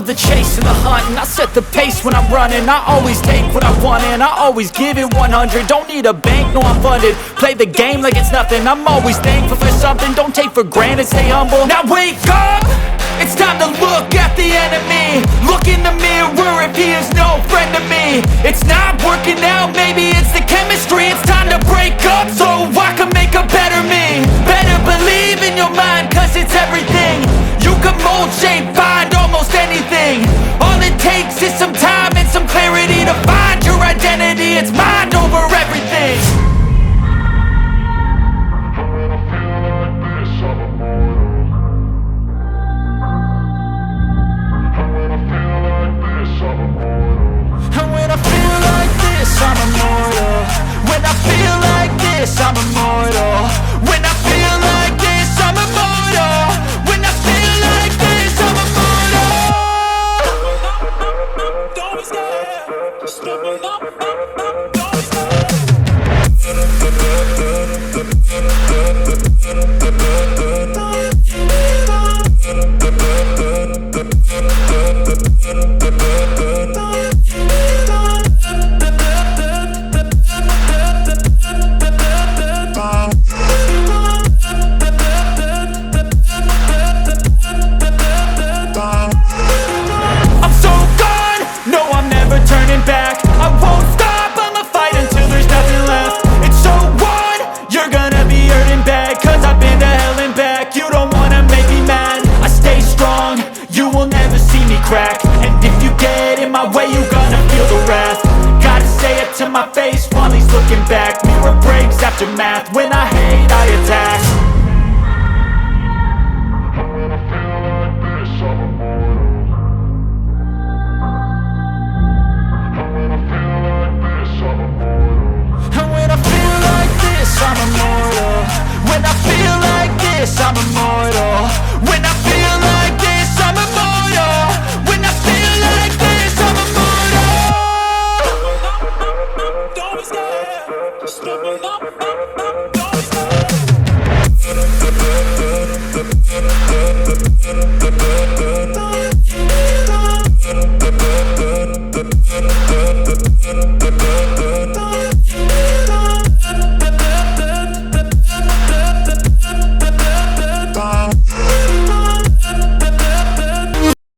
love the chase and the hunt, and I set the pace when I'm running. I always take what I want and I always give it 100. Don't need a bank, no I'm funded. Play the game like it's nothing. I'm always thankful for something. Don't take for granted, stay humble. Now wake up! It's time to look at the enemy. Look in the mirror if he is no friend to me. It's not working out, maybe it's the chemistry. It's time to break up so I can make a better me. Better believe in your mind, cause it's everything. You can mold, shape, find almost anything. All it takes is some time and some clarity to find your identity. It's mind over everything. I'm immortal. When I feel like this, I'm immortal. When I feel like this, I'm immortal. When I feel like this, I'm immortal. Don't be scared. Just step up. Don't be scared. Back.